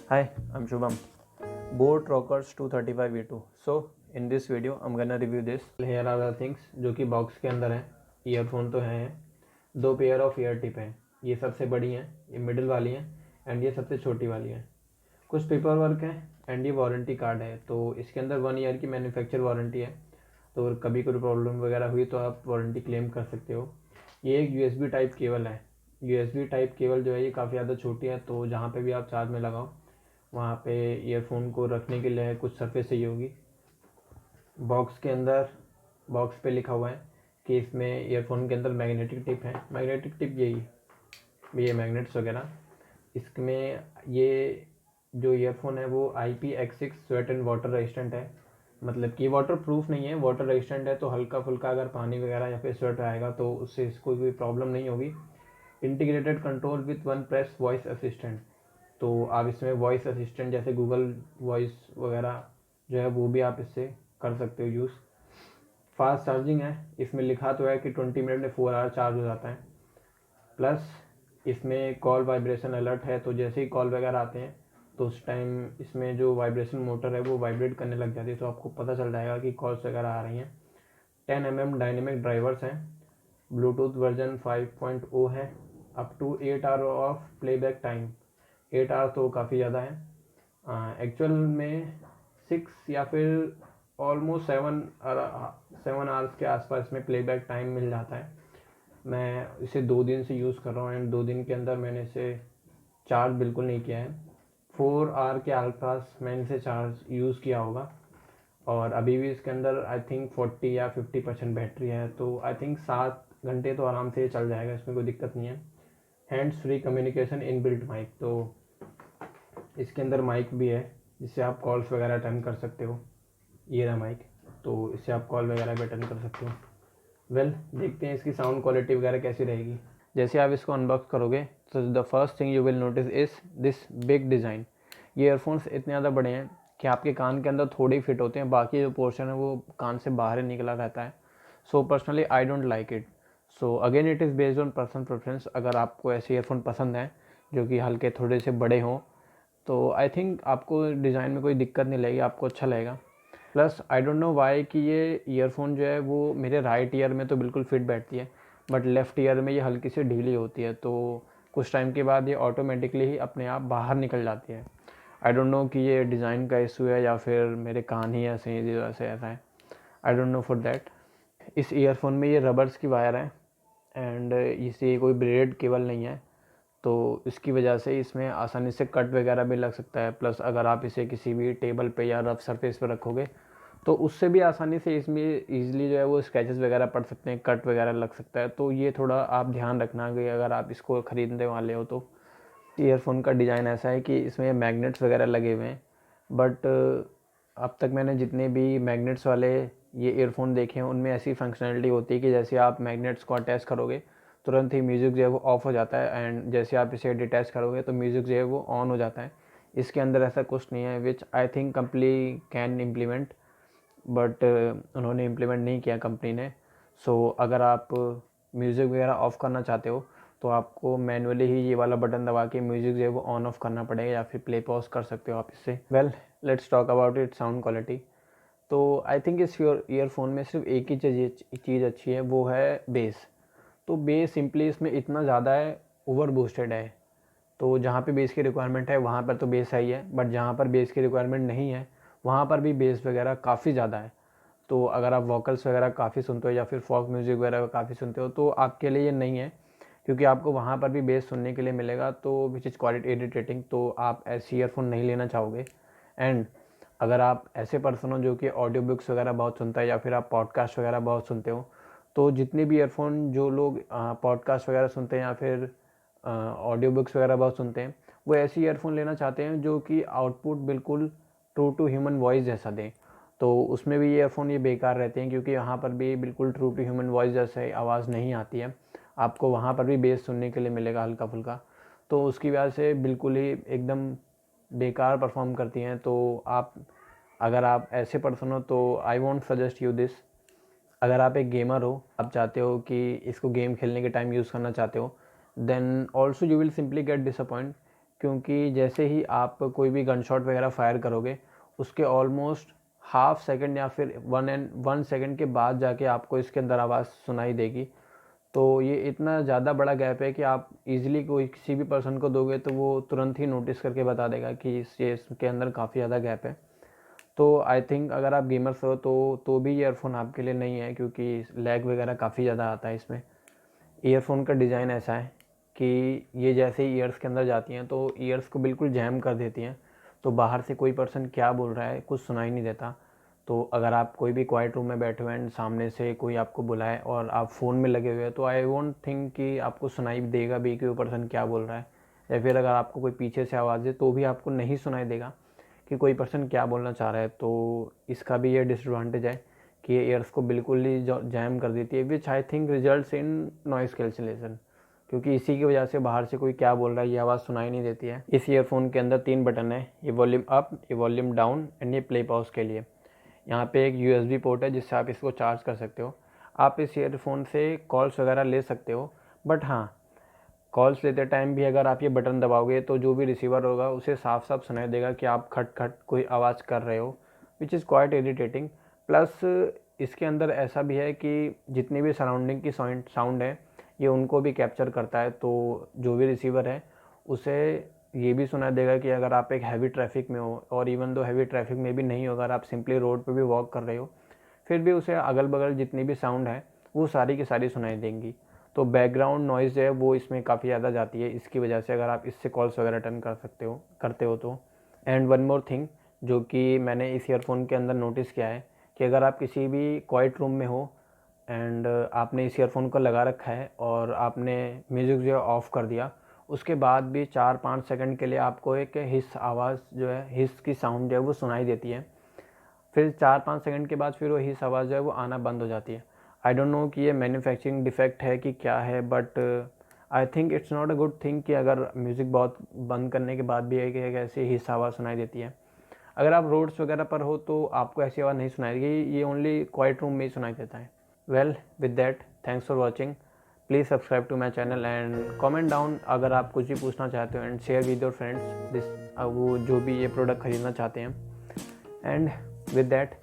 Hi, I'm Shubham. Boat Rockers 235V2. So, in this video, I'm gonna review this. Here are the things जो कि box के अंदर है. Earphone तो हैं, दो पेयर ऑफ ईयर टिप हैं. ये सबसे बड़ी हैं, ये मिडिल वाली हैं एंड ये सबसे छोटी वाली हैं. कुछ पेपर वर्क है एंड ये वारंटी कार्ड है. तो इसके अंदर 1 ईयर की मैन्युफैक्चर वारंटी है. तो कभी कोई प्रॉब्लम वगैरह हुई तो आप वारंटी क्लेम कर सकते हो. ये एक USB टाइप केबल है. USB टाइप केबल जो है ये काफ़ी ज़्यादा छोटी है, तो जहाँ पे भी आप चार्ज में लगाओ वहाँ पे ईयरफोन को रखने के लिए कुछ सरफेस चाहिए होगी. बॉक्स के अंदर बॉक्स पे लिखा हुआ है कि इसमें ईयरफोन के अंदर मैग्नेटिक टिप है. मैग्नेटिक टिप ये मैग्नेट्स वगैरह इसमें. ये जो ईयरफोन है वो IPX6 sweat and water resistant है. मतलब कि वाटर प्रूफ नहीं है, वाटर रेजिस्टेंट है. तो हल्का फुल्का अगर पानी वगैरह या फिर स्वेट आएगा तो उससे इसको कोई प्रॉब्लम नहीं होगी. Integrated control with one press voice assistant. तो आप इसमें वॉइस असिस्टेंट जैसे गूगल वॉइस वगैरह जो है वो भी आप इससे कर सकते हो यूज़. फास्ट चार्जिंग है. इसमें लिखा तो है कि 20 मिनट में 4 आवर चार्ज हो जाता है. प्लस इसमें कॉल वाइब्रेशन अलर्ट है. तो जैसे ही कॉल वगैरह आते हैं तो उस टाइम इसमें जो वाइब्रेशन मोटर है वो वाइब्रेट करने लग जाती है, तो आपको पता चल जाएगा कि कॉल्स वगैरह आ रही हैं. 10 mm डायनेमिक ड्राइवर्स हैं. ब्लूटूथ वर्जन 5.0 है. Up to 8 hour of playback time. 8 hour तो काफ़ी ज़्यादा है. एक्चुअल में 6 या फिर ऑलमोस्ट 7 आवर्स के आसपास में प्लेबैक टाइम मिल जाता है. मैं इसे 2 दिन से यूज़ कर रहा हूँ एंड 2 दिन के अंदर मैंने इसे चार्ज बिल्कुल नहीं किया है. 4 आवर के आसपास मैंने इसे चार्ज यूज़ किया होगा और अभी भी इसके अंदर आई थिंक 40 या 50% बैटरी है. तो आई थिंक 7 घंटे तो आराम से चल जाएगा, इसमें कोई दिक्कत नहीं है. Hands free communication inbuilt mic. तो इसके अंदर माइक भी है जिससे आप कॉल्स वगैरह अटेंड कर सकते हो. ये रहा माइक, तो इससे आप कॉल वगैरह भी अटेंड कर सकते हो. देखते हैं इसकी साउंड क्वालिटी वगैरह कैसी रहेगी. जैसे आप इसको अनबॉक्स करोगे तो the first thing you will notice is this big design. ये ईयरफोन्स इतने ज़्यादा बड़े हैं कि आपके कान के अंदर थोड़े ही फिट होते हैं, बाकी जो पोर्शन है वो कान से बाहर ही निकला रहता है. So personally I don't like it. So again it is based on person preference. अगर आपको ऐसे ईयरफोन पसंद हैं जो कि हल्के थोड़े से बड़े हों तो आई थिंक आपको डिज़ाइन में कोई दिक्कत नहीं लगेगी, आपको अच्छा लगेगा. Plus I don't know why कि ये ईयरफोन जो है वो मेरे राइट ईयर में तो बिल्कुल फिट बैठती है, बट लेफ़्ट ईयर में ये हल्की सी ढीली होती है. तो कुछ टाइम के बाद ये ऑटोमेटिकली ही अपने आप बाहर निकल जाती है. आई डोंट नो कि ये डिज़ाइन का इशू है या फिर मेरे कान ही ऐसे हैं, इसी वजह से ऐसा है. I don't know for that. इस ईयरफोन में ये रबर्स की वायर है एंड इसे कोई ब्रेडेड केबल नहीं है, तो इसकी वजह से इसमें आसानी से कट वगैरह भी लग सकता है. प्लस अगर आप इसे किसी भी टेबल पे या रफ सरफेस पे रखोगे तो उससे भी आसानी से इसमें ईजिली जो है वो स्क्रैचेस वगैरह पड़ सकते हैं, कट वगैरह लग सकता है. तो ये थोड़ा आप ध्यान रखना कि अगर आप इसको ख़रीदने वाले हो तो. ईयरफोन का डिज़ाइन ऐसा है कि इसमें मैग्नेट्स वगैरह लगे हुए हैं, बट अब तक मैंने जितने भी मैग्नेट्स वाले ये ईयरफोन देखे हैं उनमें ऐसी फंक्शनलिटी होती है कि जैसे आप मैग्नेट्स को अटैच करोगे तुरंत ही म्यूज़िक जो है वो ऑफ हो जाता है एंड जैसे आप इसे डिटैच करोगे तो म्यूज़िक जो है वो ऑन हो जाता है. इसके अंदर ऐसा कुछ नहीं है, which I think company can implement, but उन्होंने इम्प्लीमेंट नहीं किया कंपनी ने. सो अगर आप म्यूज़िक वगैरह ऑफ़ करना चाहते हो तो आपको मैनुअली ही ये वाला बटन दबा के म्यूज़िक जो है वो ऑन ऑफ करना पड़ेगा या फिर प्ले पॉज कर सकते हो आप इससे. Let's talk about it sound quality. तो आई थिंक इस ईयरफोन में सिर्फ एक ही चीज़ अच्छी है, वो है बेस. तो बेस सिंपली इसमें इतना ज़्यादा है, ओवर बूस्टेड है. तो जहाँ पे बेस की रिक्वायरमेंट है वहाँ पर तो बेस सही है, बट जहाँ पर बेस की रिक्वायरमेंट नहीं है वहाँ पर भी बेस वगैरह काफ़ी ज़्यादा है. तो अगर आप वोकल्स वगैरह काफ़ी सुनते हो या फिर फॉक म्यूज़िक वगैरह काफ़ी सुनते हो तो आपके लिए ये नहीं है, क्योंकि आपको वहाँ पर भी बेस सुनने के लिए मिलेगा, तो विच इज़ क्वालिटी इरिटेटिंग. तो आप ऐसे ईयरफोन नहीं लेना चाहोगे. एंड अगर आप ऐसे पर्सन हो जो कि ऑडियो बुक्स वगैरह बहुत सुनता है या फिर आप पॉडकास्ट वगैरह बहुत सुनते हो, तो जितने भी ईयरफोन जो लोग पॉडकास्ट वगैरह सुनते हैं या फिर ऑडियो बुक्स वगैरह बहुत सुनते हैं वो ऐसे ईयरफोन लेना चाहते हैं जो कि आउटपुट बिल्कुल ट्रू टू ह्यूमन वॉइस जैसा दें. तो उसमें भी ईयरफोन ये बेकार रहते हैं, क्योंकि यहाँ पर भी बिल्कुल ट्रू टू ह्यूमन वॉइस जैसे आवाज़ नहीं आती है. आपको वहाँ पर भी बेस सुनने के लिए मिलेगा हल्का फुल्का, तो उसकी वजह से बिल्कुल ही एकदम बेकार परफॉर्म करती हैं. तो आप अगर आप ऐसे पर्सन हो तो I want suggest you this. अगर आप एक गेमर हो, आप चाहते हो कि इसको गेम खेलने के टाइम यूज़ करना चाहते हो, then also you will simply get disappoint, क्योंकि जैसे ही आप कोई भी गन शॉट वगैरह फायर करोगे उसके ऑलमोस्ट हाफ सेकंड या फिर 1 सेकंड के बाद जाके आपको इसके अंदर आवाज़ सुनाई देगी। तो ये इतना ज़्यादा बड़ा गैप है कि आप इजीली कोई किसी भी पर्सन को दोगे तो वो तुरंत ही नोटिस करके बता देगा कि इसके अंदर काफ़ी ज़्यादा गैप है। तो आई थिंक अगर आप गेमर्स हो तो भी ईयरफोन आपके लिए नहीं है, क्योंकि लैग वगैरह काफ़ी ज़्यादा आता है इसमें। ईयरफोन का डिज़ाइन ऐसा है कि ये जैसे ही ईयर्स के अंदर जाती हैं तो ईयर्स को बिल्कुल जैम कर देती हैं, तो बाहर से कोई पर्सन क्या बोल रहा है कुछ सुनाई नहीं देता। तो अगर आप कोई भी क्वाइट रूम में बैठे हुए हैं, सामने से कोई आपको बुलाए और आप फ़ोन में लगे हुए हैं, तो आई वोंट थिंक कि आपको सुनाई देगा भी कि वो पर्सन क्या बोल रहा है। या फिर अगर आपको कोई पीछे से आवाज़ दे तो भी आपको नहीं सुनाई देगा कि कोई पर्सन क्या बोलना चाह रहा है। तो इसका भी ये डिसएडवांटेज है कि ये ईयर्स को बिल्कुल ही जैम कर देती है, which I think results in noise cancellation, क्योंकि इसी की वजह से बाहर से कोई क्या बोल रहा है ये आवाज़ सुनाई नहीं देती है। इस ईयरफोन के अंदर 3 बटन है, ये वॉल्यूम अप, ये वॉल्यूम डाउन एंड ये प्ले पॉज के लिए। यहाँ पे एक USB पोर्ट है जिससे आप इसको चार्ज कर सकते हो। आप इस ईयरफोन से कॉल्स वगैरह ले सकते हो, बट हाँ, कॉल्स लेते टाइम भी अगर आप ये बटन दबाओगे तो जो भी रिसीवर होगा उसे साफ साफ सुनाई देगा कि आप खट खट कोई आवाज़ कर रहे हो, which is quite irritating. Plus इसके अंदर ऐसा भी है कि जितनी भी सराउंडिंग की साउंड है ये उनको भी कैप्चर करता है। तो जो भी रिसीवर है उसे ये भी सुना देगा कि अगर आप एक हैवी ट्रैफिक में हो, और इवन दो हैवी ट्रैफिक में भी नहीं हो, अगर आप सिंपली रोड पे भी वॉक कर रहे हो, फिर भी उसे अगल बगल जितनी भी साउंड है वो सारी की सारी सुनाई देंगी। तो बैकग्राउंड नॉइज़ जो है वो इसमें काफ़ी ज़्यादा जाती है, इसकी वजह से अगर आप इससे कॉल्स वगैरह अटेंड करते हो तो। एंड वन मोर थिंग जो कि मैंने इस ईयरफोन के अंदर नोटिस किया है कि अगर आप किसी भी क्वाइट रूम में हो एंड आपने इस ईयरफोन को लगा रखा है और आपने म्यूज़िक जो है ऑफ़ कर दिया, उसके बाद भी 4-5 सेकंड के लिए आपको एक हिस आवाज़ जो है, हिस की साउंड जो है वो सुनाई देती है। फिर 4-5 सेकंड के बाद फिर वो हिस आवाज़ जो है वो आना बंद हो जाती है। आई डोंट नो कि ये मैन्युफैक्चरिंग डिफेक्ट है कि क्या है, but I think it's not a good thing कि अगर म्यूज़िक बहुत बंद करने के बाद भी एक ऐसी हिस आवाज़ सुनाई देती है। अगर आप रोड्स वगैरह पर हो तो आपको ऐसी आवाज़ नहीं सुनाई देगी, ये ओनली क्वाइट रूम में ही सुनाई देता है। Well with that, thanks for watching. Please subscribe to my channel and comment down अगर आप कुछ भी पूछना चाहते हो, and share with your friends this, वो जो भी ये प्रोडक्ट खरीदना चाहते हैं। And with that,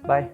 bye.